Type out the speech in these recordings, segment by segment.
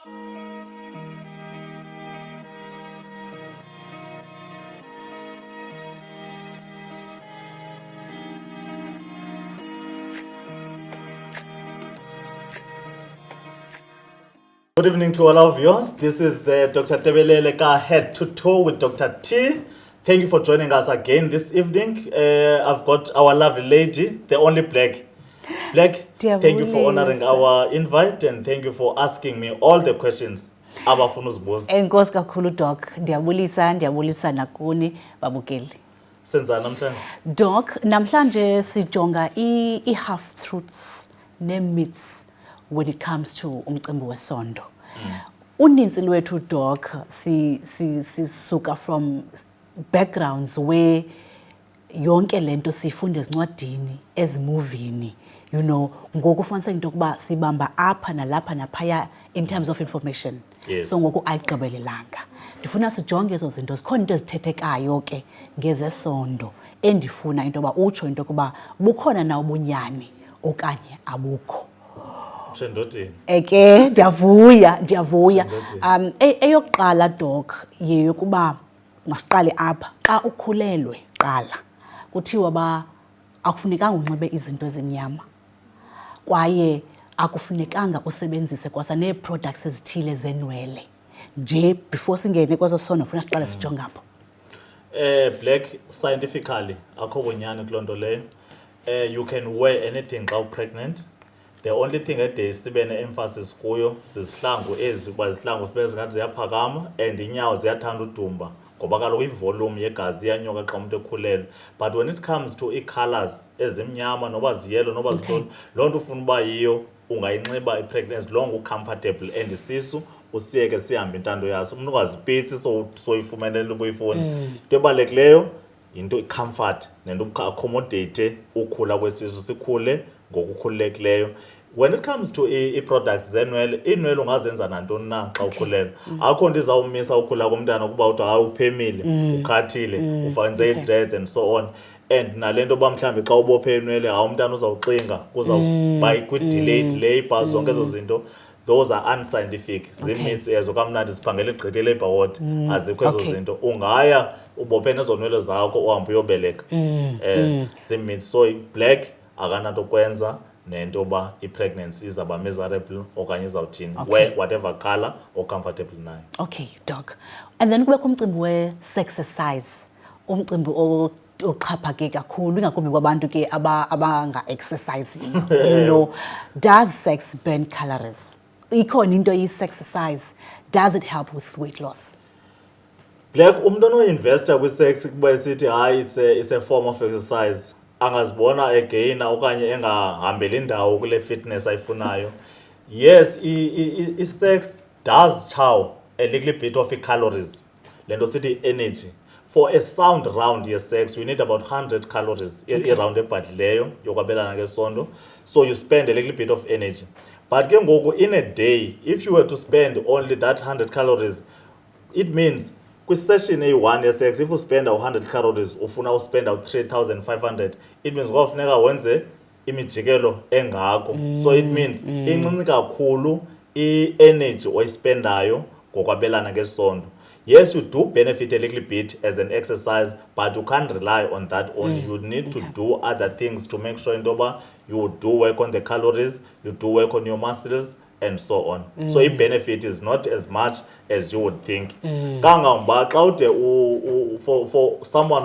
Good evening to all our viewers. This is Dr. Tebeleleka Head to Toe with Dr. T. Thank you for joining us again this evening. I've got our lovely lady, the only Black. Black, thank you for honoring our invite and thank you for asking me all the questions. Abafuna uzibuza. Enkosi kakhulu Doc, ndiyabulisa nakuni babukeli. Senzani namhlanje? Doc, namhlanje sijonga i-half truths ne-myths when it comes to umcimbi wesondo. Uninzi lwethu Doc sisuka from backgrounds where yonke lento sifunda ezincwadini, ezimovini, you know, ngoku ufumanisa into yokuba sibamba apha nalapha naphaya in terms of information. Yes. So ngoku ayigqibelelanga. Ndifuna sijonge ezo zinto, zikhona into ezithethekayo ke ngezesondo endifuna into yoba utsho into yokuba bukhona na ubunyani okanye abukho. Shendotini. Eke ndiyavuya. Eyokuqala Doc yeyokuba masiqale apha xa ukhulelwe qala kuthiwa ba akufunekanga unxibe izinto ezimnyama kwaye akufunekanga usebenzise kwasa nee-products ezithile zenwele nje before singene kwezo sono ufuna siqale sijonge apho. Black, scientifically akho bunyani kuloo nto leyo. You can wear anything xa pregnant. The only thing ede sibe ne-emphasis kuyo zizihlangu ezi kuba zihlangu sibe zingathi ziyaphakama and inyawo ziyathanda udumba ngoba kaloku ivolume yegazi iyanyuka xa umuntu ekhulelwe. But when it comes to ii-colors ezimnyama noba ziyelo noba zintoni, loo nto ufuna uba yiyo ungayinxiba i-pregnancy long ucomfortable and isisu usiyeke sihambe intando yaso. Umuntu ungazipitsi soyifumenele ubuyifuna. Into ebalulekileyo yinto i-comfort nento accommodate ukhula kwesisu sikhule ngokukhululekileyo. When it comes to i-products zenwele, inwele ungazenza nantoni na xa ukhulelwe. Akho nto izawumisa ukhula komntana ukuba uthi hayi uphemile, ukhathile, ufanze i-dreads and so on. And nalento ba mhlambi xa ubophe inwele hawo umntana uzawuxinga, uzawuba kwi-delayed labor, zonke ezo zinto. Those are unscientific. Zimits ezo kamnandi siphangele igqitha i-labor ward, azikho ezo zinto. Ungaya ubophe nezo nwele zakho uhambe uyobeleka. Zimits. So Black akananto kwenza nento ba i-pregnancy izaba miserable okanye izawuthini. Wear whatever color or comfortable nayo. Okay, Doc. And then kubekho umcimbi we-sexercise, umcimbi oxhaphake kakhulu ingakumbi kwabantu ke abanga-exercise. You know, does sex burn calories? Ikhona into yi-sexercise. Does it help with weight loss? Black, umuntu ono-investor kwi-sex kuba esithi hayi it's a form of exercise. Angazibona egaina okanye engahambeli indawo kule fitness ayifunayo. Yes, i-sex does chow a little bit of calories. Lento sithi energy. For a sound round ye-sex, you need about 100 calories i-round ebhadlileyo yokwabelana ngesondo. So you spend a little bit of energy. But ke ngoku in a day, if you were to spend only that 100 calories, it means kwi-session eyi-1 ye-sex, if you spend 100 calories, ufuna uspend 3,500, it means kwafuneka wenze imijikelo engako. So it means incinci kakhulu i-energy oyispendayo ngokwabelana ngesondo. Yes, you do benefit a little bit as an exercise, but you can't rely on that only. You need to do other things to make sure you do work on the calories, you do work on your muscles, and so on. So the benefit is not as much as you would think. Kangamba xa ude for someone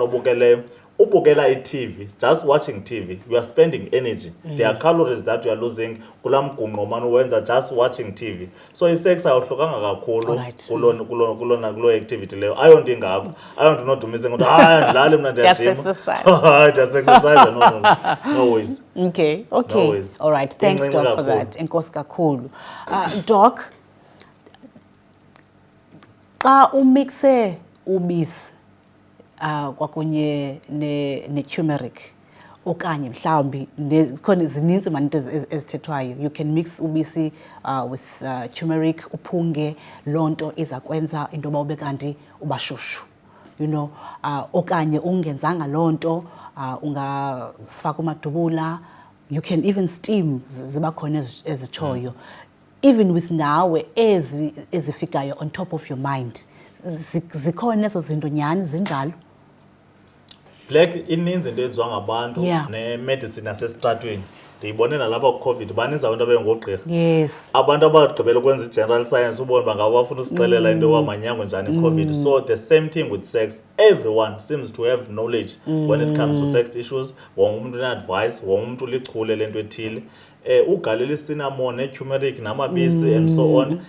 ubukela i-TV, just watching TV, you are spending energy. There are calories that you are losing kula mgunqo manje wenza just watching TV. So i-sex awuhlukanga kakhulu kulo activity leyo. Ayonto ingakho. Ayonto nodumise ngokuthi hayi ndilale mina ndiyajima. Just exercise. No ways. Okay. No ways. All right. Thanks Doc for that. Enkosi kakhulu. Doc, xa umixe ubisi kwakunye ne-turmeric okanye mhlawumbi khona zininzi manto ezithethwayo. You can mix ubisi with turmeric uphunge loo nto iza kwenza into yoba ube kanti ubashushu, you know, okanye ungenzanga loo nto ungasifaka umadubula. You can even steam, ziba khona ezitshoyo. even with nawe ezifikayo on top of your mind, zikhona ezo zinto nyani zinjalo? Black ininzi into eyenziwa ngabantu Yeah. ne-medicine yasestratweni. Ndiyibone nalapha ku-COVID baninzi abantu abengogqirha. Yes. Abantu abagqibela ukwenza i-general science ubone bangaba bafuna usixelela into yoba manyango njani i-COVID. So the same thing with sex. Everyone seems to have knowledge when it comes to sex issues. Wonke umuntu une-advice, wonke umuntu ulichule lento ethile. Ugalela i-cinnamon, ne-turmeric, namabisi and so on.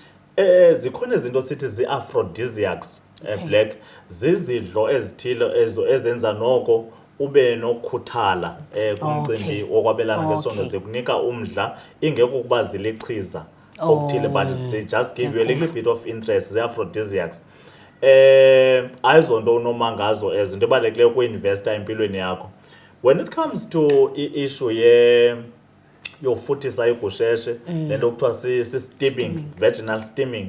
Zikhona izinto sithi zi-aphrodisiacs. Black zizidlo ezithile ezenza noko ube nokukhuthala kumcimbi wokwabelana ngesondo zikunika umdla ingekho ukuba zilichiza okuthile but they just give you a little bit of interest, ze-aphrodisiacs. Ayizonto unoma ngazo into ebalulekileyo ku-investor empilweni yakho. When it comes to i-issue yofuthisa igusheshe lento kuthiwa si-steaming, vaginal steaming,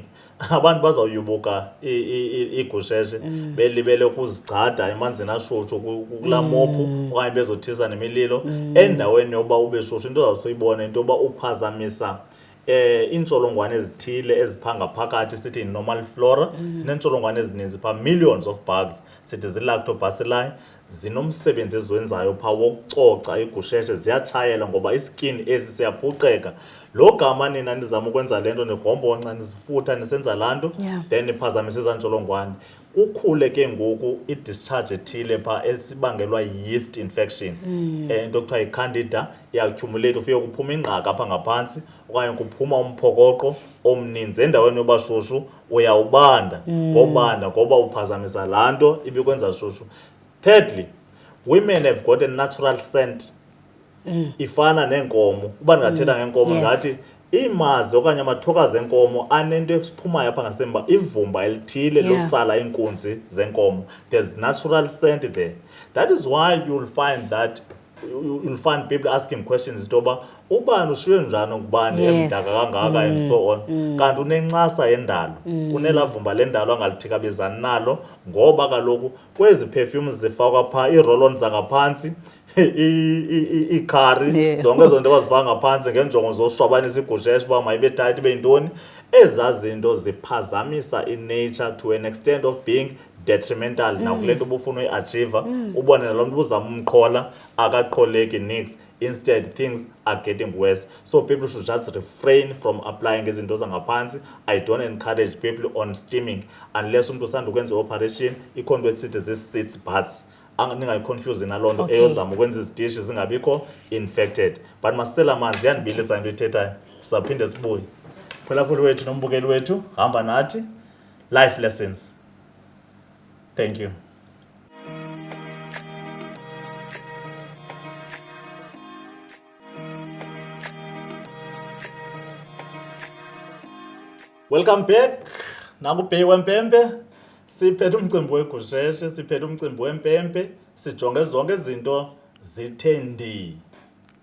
abantu bazawuyibuka igusheshe belibele ukuzigcada emanzini ashushu kulaa mophu okanye bezothisa nemililo endaweni yoba ube shushu. Into ozawusuyibona into yoba uphazamisa iintsholongwane ezithile eziphanga phakathi sithi normal flora. Sineentsholongwane ezininzi phaa, millions of bugs, sithi zi-lactobacilli. Zinomsebenzi eziwenzayo phaa wokucoca igusheshe, ziyatshayela ngoba iskin ezi siyaphuqeka. Lo gama nina nizama ukwenza le nto nirhombonca nizifutha nisenza laa nto then niphazamise ezaa ntsholongwane. Kukhule ke ngoku i-discharge ethile phaa esibangelwa yi-yeast infection, into ekuthiwa yi-candida, iaccumulate ufike kuphuma ingqaka apha ngaphantsi okanye kuphuma umphokoqo omninzi. Endaweni yoba shushu uyawubanda ngoba uphazamisa laa nto ibikwenza shushu. Thirdly, women have got a natural scent. Ifana neenkomo. Uba ndingathetha ngeenkomo ngathi iimazi okanye amathokazi enkomo anento ephumayo apha ngasemva, ivumba elithile lokutsala iinkunzi zenkomo. There's natural scent there. That is why you'll find people asking questions into yoba ubani ushiywe njani ngubani emdaka kangaka and so on. Kanti unencasa yendalo, unelaa vumba lendalo angalithikabezani nalo ngoba kaloku kwezi perfumes zifakwa phaa, ii-roll-on zangaphantsi, iikhari, zonke ezo nto bazifaka ngaphantsi ngenjongo zoshwabanisa igusheshe uba mayibe tight ibe yintoni. Ezaa zinto ziphazamisa i-nature to an extent of being detrimental nakule nto ubufuna uyi-achieva. Ubone nalo mntu ubuzama umqhola akaqholeki nix, instead things are getting worse. So people should just refrain from applying izinto zangaphantsi. I don't encourage people on steaming unless umntu usanda ukwenza i-operation, ikhona into esithi zi-sits baths. Ningayiconfuse naloo nto eyozama ukwenza izitishi zingabikho infected. But masisela amanzi, yandibilisa into ithethayo, sizaphinde sibuye. Phulaphuli wethu nombukeli wethu, hamba nathi, life lessons. Thank you. Welcome back. Nakubheyi wempempe. Siphethe umcimbi wegusheshe, siphethe umcimbi wempempe, sijonge zonke izinto zithe ndi.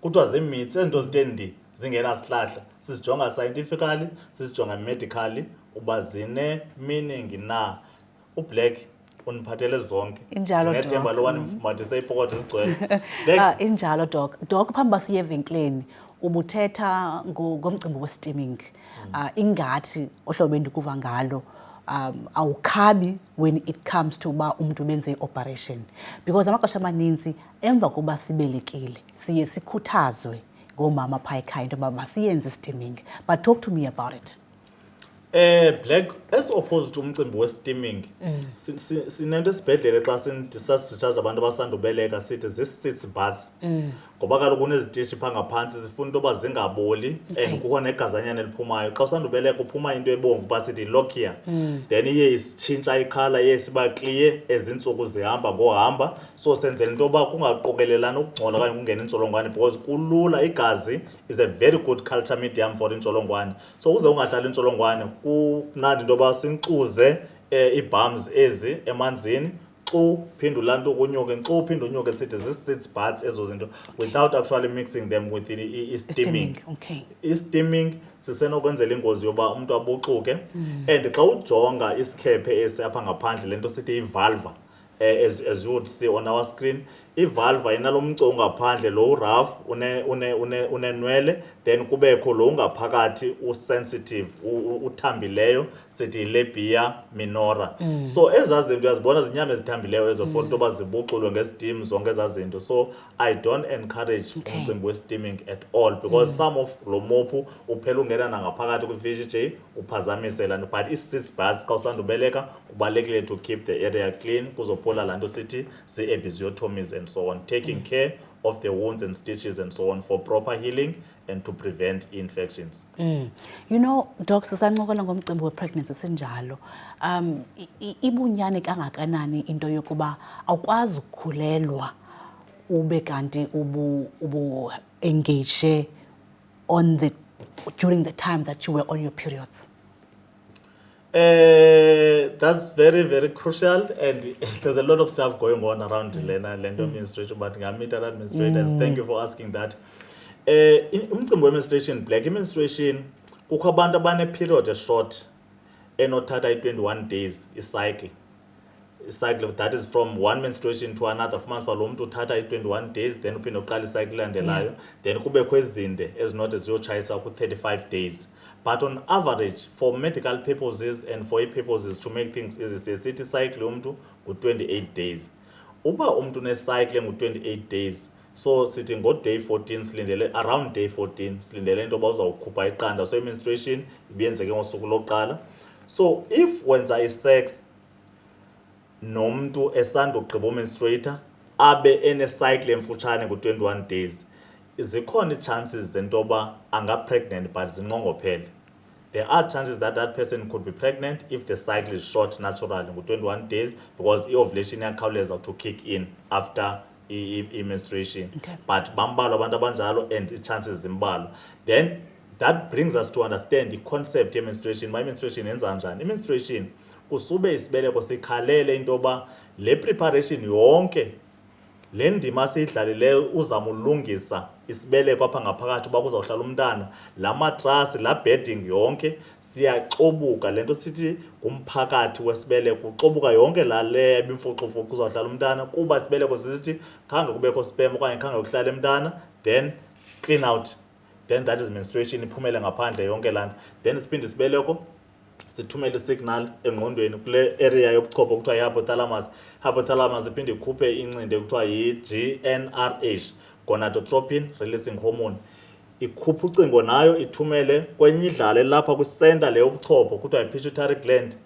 Kuthiwa zii-myths, ezinto zithe ndi zingenasihlahla. Sizijonga scientifically, sizijonga medically uba zine-meaning na. UBlack uniphathele zonke. Injalo, Doc. Ndinethemba lo wanimfumathise ipokotho zigcwele. Injalo, Doc. Doc, phambi uba siye evenkileni ubuthetha ngomcimbi we-steaming. Ingathi ohlobo endikuva ngalo awukhabi when it comes to uba umntu benze i-operation, because amaxesha amaninzi emva koba sibelekile siye sikhuthazwe ngoomama phaa ekhaya into yoba masiyenze i-steaming. But talk to me about it. Black, as opposed to umcimbi we-steaming, sinento esibhedlele xa sasitshaje abantu abasandubeleka sithi zii-sits baths. Ngoba kaloku kunezitishi phaa ngaphantsi zifuna into yoba zingaboli and kukho negazanyana eliphumayo. Xa usandubeleka uphuma into ebomvu phaa sithi lochia, then iye isitshintsha ikhala, iye siba clear ezintsuku zihamba ngohamba. So senzela into yoba kungaqokelelani ukungcola okanye kungena intsholongwane, because kulula, igazi is a very good culture medium for intsholongwane. So uze ungahlali intsholongwane kumnandi into yoba sinkcuze ii-balms ezi emanzini, phinde ulaa nto kunyuke, phinde unyuke sithi zii-sits baths ezo zinto, without actually mixing them with i-steaming. I-steaming sisenokwenzela ingozi yoba umntu abuxuke. And xa ujonga isikhephe esi apha ngaphandle, le nto sithi ivalva, as you would see on our screen, ivalve ayinalomco ungaphandle lo uraf unenwele, then kubekho lo ungaphakathi usensitive uthambileyo sithi labia minora. So ezaa zinto uyazibona zinyama ezithambileyo ezo for into yoba zibuxulwe nge-steam zonke ezaa zinto. So I don't encourage umcimbi we-steaming at all because some of lo mophu uphela ungena nangaphakathi kwi-VGJ uphazamise laa nto. But ii-sitz baths xa usandubeleka kubalulekile to keep the area clean kuzophula laa nto sithi zii-episiotomies and so on, taking care of the wounds and stitches and so on for proper healing and to prevent infections. You know, docs, sisancokola ngomcimbi we-pregnancy sinjalo. Ibunyane kangakanani into yokuba awukwazi ukukhulelwa ube kanti engage during the time that you were on your periods? That's very, very crucial, and there's a lot of stuff going on around Lena menstruation, but I meet other administrators. Thank you for asking that. Umcimbi menstruation, black menstruation, kukho abantu abane-period short enothatha 21 days cycle, that is from one menstruation to another. Fumanisa uba lo mntu uthatha 21 days, then uphinde uqala icycle elandelayo, then kubekho ezinde ezinothi ziyotshayisa ku-35 days. But on average, for medical purposes and for purposes to make things easy, sithi cycle yomntu ngu-28 days. Uba umntu unecycle ngu-28 days, so sithi ngo-day 14 silindele, around day 14 silindele into yoba uzawukhupha iqanda, so i-menstruation ibiyenzeke ngosuku lokuqala. So if wenza i-sex nomntu esandugqiba umenstruator abe enecycle emfutshane ngu-21 days, zikhona ii-chances zento yoba anga-pregnant but zinqongophele. There are chances that that person could be pregnant if the cycle is short naturally ngu-21 days because i-ovulation iyakhawuleza to kick in after i-menstruation. Okay. But bambalwa abantu abanjalo and ii-chances zimbalwa. Then that brings us to understand the concept ye-menstruation. My menstruation yenza njani? I-menstruation kusube isibeleko sikhalele into yoba le preparation yonke le ndima siyidlalileyo uzama ulungisa isibeleko apha ngaphakathi uba kuzawuhlala umntana, la matrasi, la bedding yonke siyaxobuka, le nto sithi ngumphakathi wesibeleko uxobuka yonke la le bimfuxufuxu kuzawuhlala umntana kuba isibeleko sisithi khange kubekho spam okanye khange kuhlale umntana, then clean out, then that is menstruation, iphumele ngaphandle yonke laa nto. Then siphinde isibeleko sithumele isignal engqondweni kule area yobuchopho kuthiwa yi-hypothalamus. Hypothalamus iphinde ikhuphe incindi kuthiwa yi-GnRH, gonadotropin releasing hormone. Ikhupha ucingo nayo ithumele kwenye idlala elapha kwisenta le yobuchopho kuthiwa yi-pituitary gland.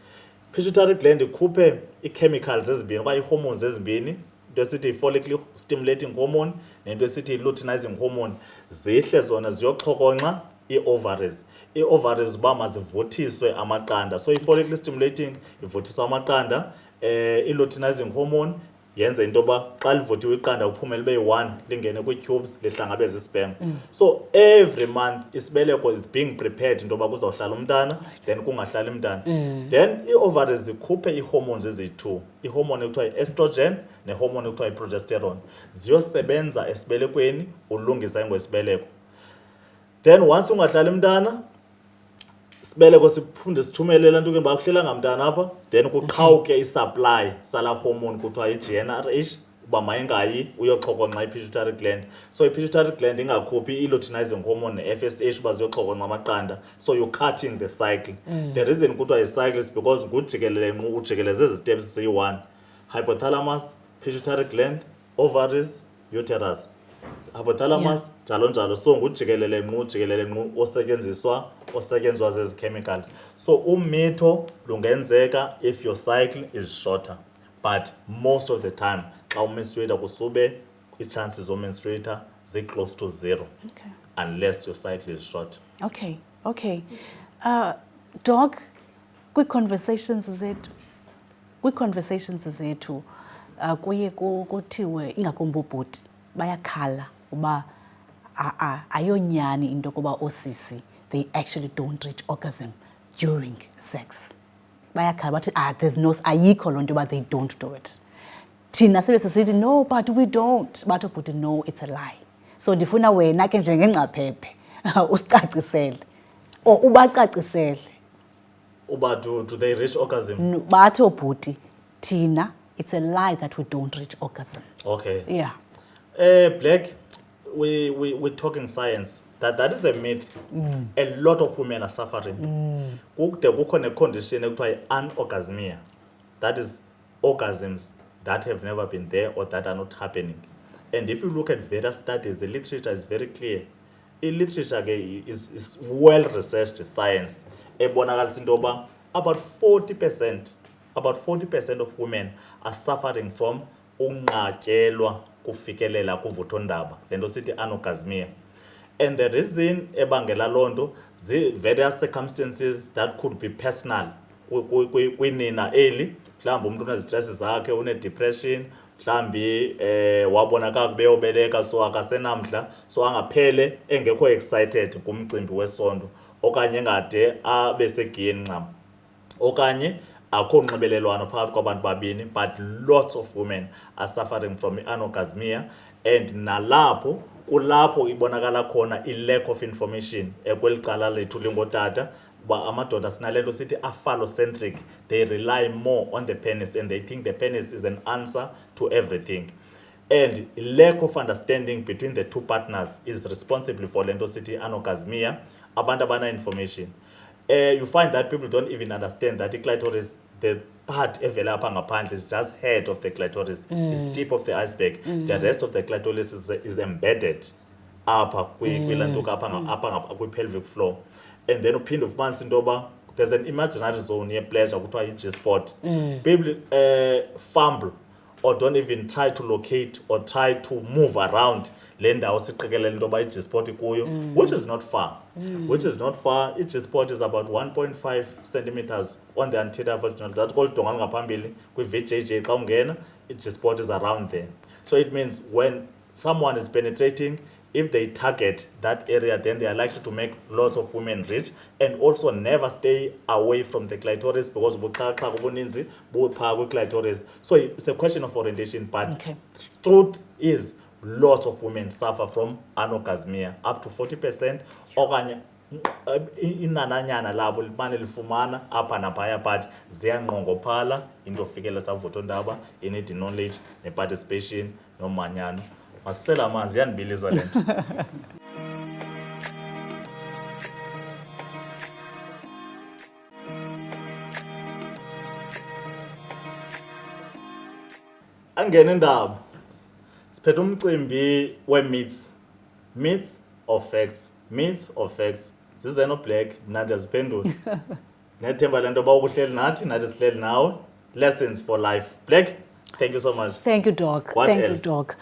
Pituitary gland ikhuphe ii-chemicals ezibini okanye ii-hormones ezibini, into esithi yi-follicle stimulating hormone nento esithi yi-luteinizing hormone. Zihle zona ziyoxhokonxa ii-ovaries. Ii-ovaries uba mazivuthiswe amaqanda, so i-follicle stimulating ivuthiswa amaqanda, i-luteinizing hormone yenza into yoba xa livuthiwe iqanda kuphumele libe yi-1 lingene kwii-tubes lihlangabeze i-sperm. So every month isibeleko is being prepared into yoba kuzawuhlala umntana, then kungahlali umntana. Then ii-ovaries zikhuphe ii-hormones eziyi-2, ihormone ekuthiwa yi-estrogen nehormone ekuthiwa yi-progesterone, ziyosebenza esibelekweni ulungisa ingwesibeleko. Then once ungahlali umntana, sibeleko siphunde sithumele laa nto ke bakuhlela ngamntana apha, then kuqhawuke i-supply sala hormone kuthiwa yi-GnRH uba mayingayi uyoxhokonxa i-pituitary gland. So i-pituitary gland ingakhuphi i-luteinizing hormone ne-FSH uba ziyoxhokonxa amaqanda, so you're cutting the cycle. The reason kuthiwa yi-cycle is because ngujikelele nqu ujikeleze ezi steps ziyi-1: hypothalamus, pituitary gland, ovaries, uterus. Hypothalamus njalo njalo, so ngujikelele nqu osetyenziswa zezi chemicals. So umitho lungenzeka if your cycle is shorter, but most of the time xa umenstruator kusube ii-chances omenstruator zi-close to 0. Okay. Unless your cycle is short. Okay. Doc, kwi-conversations zethu kuye kuthiwe ingakumbi ubhuti bayakhala uba ayonyani into yokuba oosisi they actually don't reach orgasm during sex. Bayakhala bathi there's no, ayikho loo nto yoba they don't do it. Thina sibe sisithi no but we don't, bathi ubhuti no, it's a lie. So ndifuna wena ke njengengcaphephe usicacisele or ubacacisele uba do they reach orgasm? bathi obhuti thina it's a lie that we don't reach orgasm. Okay. Yeah. Black, we're talking science. That is a myth. A lot of women are suffering. Kukho ne-condition ekuthiwa anorgasmia. That is orgasms that have never been there or that are not happening. And if you look at various studies, the literature is very clear. Literature is well researched science. Ebonakalisa into yoba about 40% of women are suffering from unqatyelwa kufikelela kuvuthondaba, lento sithi anorgasmia. And the reason ebangela lonto various circumstances that could be personal kwinina eli, mhlawumbi umuntu unezistress zakhe, une-depression, mhlawumbi wabonakala beyobeleka so akasenamdla, so angaphele engekho excited kumcimbi wesondo, okanye engade abe segiyeni ncam, okanye akho nxibelelwano phakathi kwabantu babini. But lots of women are suffering from anorgasmia, and nalapho kulapho ibonakala khona i-lack of information kweli cala lethu lingotata. Amadoda sinalento sithi aphallocentric. They rely more on the penis and they think the penis is an answer to everything. And lack of understanding between the two partners is responsible for lento sithi anorgasmia. Abantu abana information. You find that people don't even understand that the clitoris, the part evela apha ngaphandle, is just head of the clitoris, is tip of the iceberg. The rest of the clitoris is embedded apha kwilantuka apha kwi-pelvic floor. And then uphinde ufumanise into yoba there's an imaginary zone ye-pleasure kuthiwa yi-G-spot. People fumble or don't even try to locate or try to move around le ndawo siqikelela into yoba i-G-spot kuyo, which is not far. I-G-spot is about 1.5 centimeters on the anterior vaginal. That's called donga ngaphambili kwi-VJJ. Xa ungena, i-G-spot is around there. So it means when someone is penetrating, if they target that area, then they are likely to make lots of women rich, and also never stay away from the clitoris, because clitoris. So it's a question of orientation, but truth is lots of women suffer from anorgasmia, up to 40%. Okanye inananyana labo limane lifumana apha naphaya, but ziyanqongophala into yofikela savuthondaba. You need knowledge, ne-participation, nomanyano. Masela amanzi yandibiliza le nto. Angena indaba. Siphethe umcimbi we-myths. Myths or facts. Myths or facts. Zizeno Black, mna ndiyaziphendula. Nethemba le nto uba ubuhleli nathi sihleli nawe. Lessons for life. Black, thank you so much. Thank you, Doc. What Thank else? you, Doc.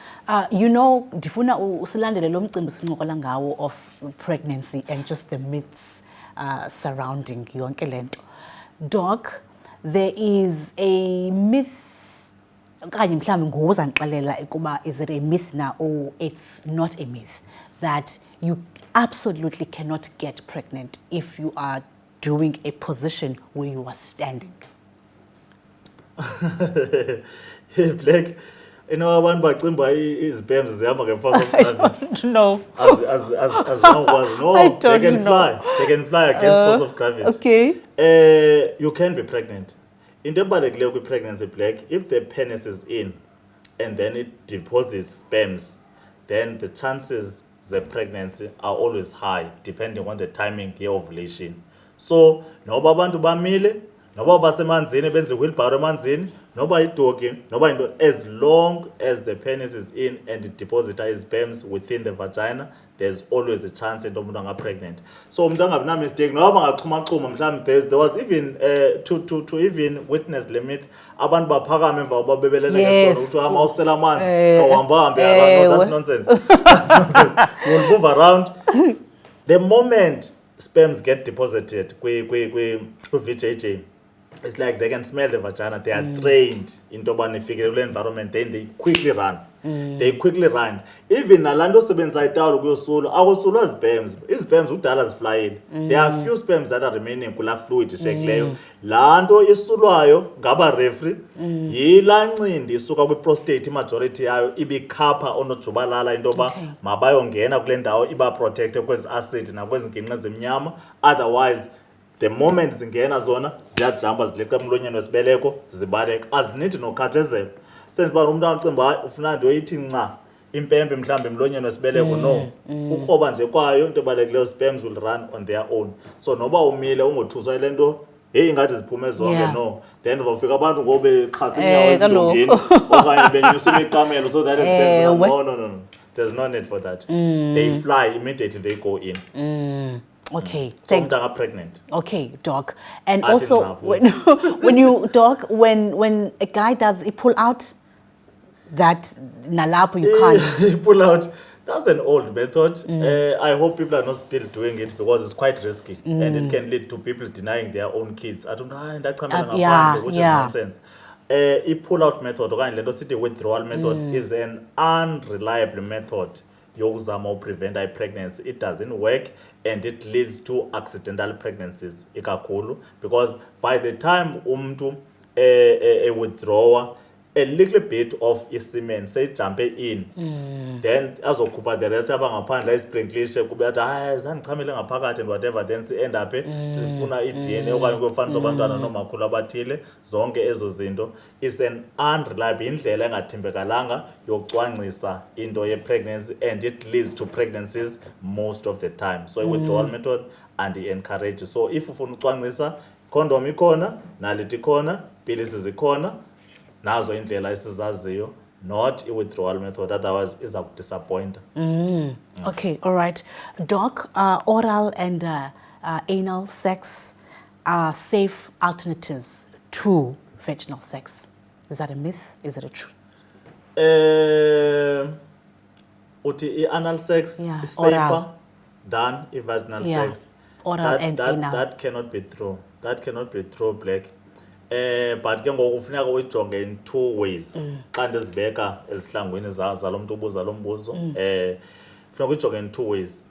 You know, ndifuna usilandele lo mcimbi sincokola ngawo of pregnancy and just the myths surrounding yonke lento. Doc, there is a myth, okanye mhlawumbi ngozandixelela ukuba is it a myth now or it's not a myth, that you absolutely cannot get pregnant if you are doing a position where you are standing. Black, you know, abantu bacimba izibhemzi zihamba nge-force of I gravity. don't know. As no, I don't they can know. fly. They can fly against force of gravity. Okay. You can be pregnant. Into ebalulekileyo kwi-pregnancy, Black, if the penis is in and then it deposits sperms, then the chances the pregnancy are always high, depending on the timing ye-ovulation. So, noba abantu bamile, noba basemanzini benze wheelbarrow emanzini, noba idoki, noba into, as long as the penis is in and it deposits sperms within the vagina, there's always a chance that umuntu anga pregnant. So umuntu angabi na mistake, noba bangachuma mhlawumbi there was even to even witness the myth, abantu baphakama emva kokuba bebelele ngesondo ukuthi hamba usela amanzi, awuhamba hambe around. No, that's nonsense. That's nonsense. You'll move around. The moment sperms get deposited kwi-VJJ, it's like they can smell the vagina. They are trained into the environment. Then they quickly run. They quickly run. Even nalando sebenza itawulo kuyosula, akusula sperms. Sperms udala ziflyile. There are few sperms that are remaining kula fluid shekileyo. Lanto isulwayo ngaba referee yila ncindi isuka kwi-prostate, majority yayo ibikhapha onojubalala into yoba mabayongena kule ndawo iba protected kwezi acid nakwezi nginqe zemnyama. Otherwise the moment zingena zona ziyajumpa zileqa emlonyeni wesibeleko zibaleka azinidi nokhathezelo senze uba umuntu acimba hayi ufuna ndiyoyithi nca impempe mhlawumbi emlonyeni wesibeleko no ukroba nje kwayo into ebalulekileyo sperms will run on their own so noba umile ungothuswa yile nto heyi ingathi ziphume zonke no then uzawufika abantu ngobexhasa inyawo ezindongeni okanye benyusa imiqamelo so that is no there's no need for that they fly immediately they go in Okay, so umuntu anga-pregnant. Okay, doc. And I also, didn't have when you, doc, when a guy does, he pull out, that nalapo you can't. Pull out. That's an old method. I hope people are not still doing it because it's quite risky and it can lead to people denying their own kids. I don't know, that's which is nonsense. A pull-out method, or the withdrawal method, is an unreliable method. Yokuzama prevent pregnancy. It doesn't work and it leads to accidental pregnancies. Ikakhulu because by the time a withdrawer, a little bit of semen say jump in, then azokhupha the rest abangaphandle isprinklishe kube athi hayi zandiqhamele ngaphakathi and whatever then end up sifuna i-DNA okanye kuyofanisa abantwana nomakhulu abathile zonke ezo zinto is an unreliable indlela engathembekalanga yokucwangcisa into ye-pregnancy and it leads to pregnancies most of the time so i-withdrawal method and i-encourage so if ufuna ucwangcisa condom ikhona nalithi ikhona pilisi zikhona nazo indlela esizaziyo not i-withdrawal method otherwise iza kudisappointa Okay, all right, doc, oral and anal sex are safe alternatives to vaginal sex. Is that a myth? Is it a truth? Uti anal sex is safer oral than vaginal sex. Oral and anal. That cannot be true. That cannot be true, Black. But ke ngoku kufuneka uyijonge in two ways. Xa ndizibeka ezihlangwini zalo mntu ubuza lo mbuzo, kufuneka uyijonge in two ways.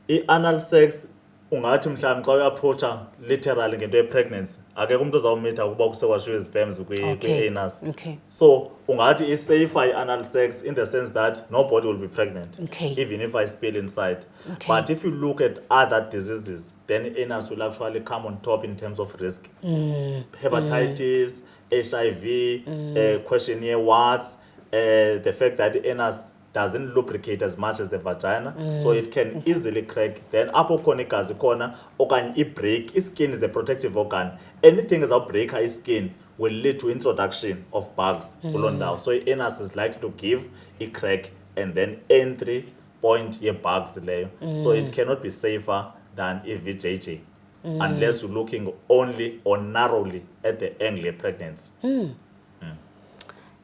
I-anal sex ungathi mhlawumbi xa uyi-approacha literally ngento ye-pregnancy akekho umuntu ozawumitha ukuba kusekwashiwo izipams kwi-anus. So ungathi i-safer i-anal sex in the sense that nobody will be pregnant even if I spill inside. But if you look at other diseases then anus will actually come on top in terms of risk. Hepatitis, HIV, questionnaire warts, the fact that the anus doesn't lubricate as much as the vagina, so it can easily crack. Then apoconicas corner, okanye i-break. Skin is a protective organ. Anything is out break her skin will lead to introduction of bugs. So anus is likely to give a crack and then entry point ye bugs layer. So it cannot be safer than a VJJ unless you're looking only or narrowly at the angle of pregnancy.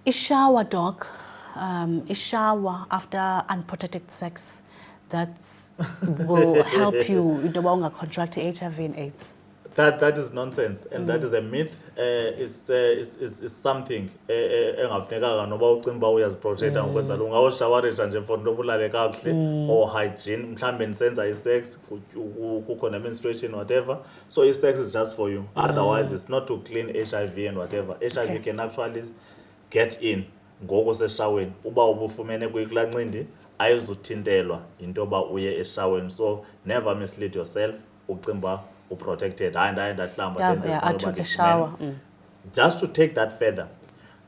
Is shower, doc? A shower after unprotected sex that will help you contract HIV and AIDS? That is nonsense and that is a myth. Is something engafunekanga noba ucimba uyaziprotecta ngokwenza lo ungawushawarisha nje for nobulale kakuhle or hygiene mhlambe nisenza i-sex kukho menstruation whatever so i-sex is just for you otherwise it's not to clean HIV and whatever. HIV can actually get in ngoko seshaweni uba ubufumene kula ncindi ayizuthintelwa into yoba uye eshaweni so never mislead yourself ucimba uprotected hayi ndaye ndahlamba I took a shower. Just to take that further,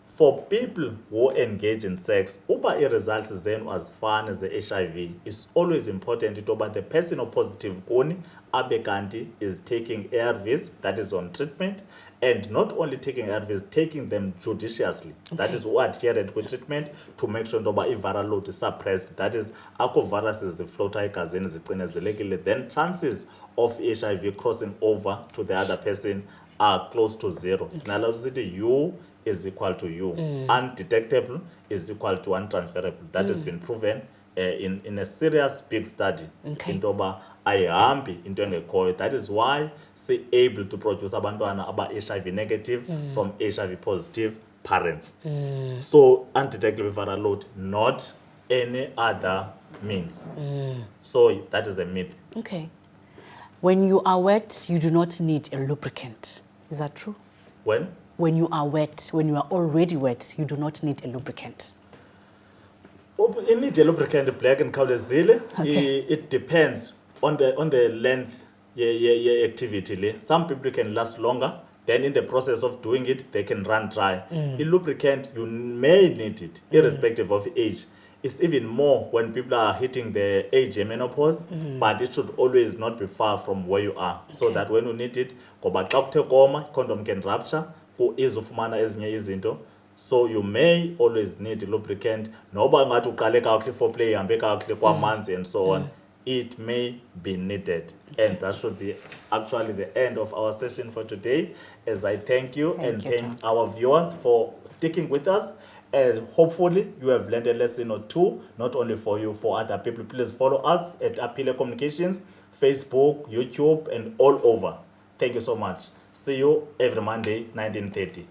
for people who engage in sex uba i-results then as fun as the HIV it's always important about the person or positive kuni abe kanti is taking ARVs that is on treatment and not only taking ARVs, taking them judiciously. That is who adherent with treatment to make sure that viral load is suppressed. That is, ako viruses float then chances of HIV crossing over to the other person are close to zero. U is equal to U. Undetectable is equal to untransferable. That has been proven in a serious big study. Intoba ayihambi into engekhoyo. That is why say able to produce abantwana aba HIV negative from HIV positive parents. So undetectable viral load, not any other means. So that is a myth. Okay. When you are wet, you do not need a lubricant. Is that true? When? When you are wet, when you are already wet, you do not need a lubricant. You need a lubricant, black and khawulezile. It depends on the length activity le. Some people can last longer. Then in the process of doing it, they can run dry. A lubricant, you may need it, irrespective of age. It's even more when people are hitting the age menopause, but it should always not be far from where you are. So that when you need it, ngoba xa kuthe koma, condom can rupture, easy ufumana ezinye izinto. So you may always need a lubricant. Noba ngathi uqale kakuhle foreplay ihambe kakuhle kwamanzi and so on. It may be needed. And that should be actually the end of our session for today. As I thank you and thank our viewers for sticking with us. As hopefully you have learned a lesson or two, not only for you, for other people. Please follow us at Aphile Communications, Facebook, YouTube, and all over. Thank you so much. See you every Monday, 19:30.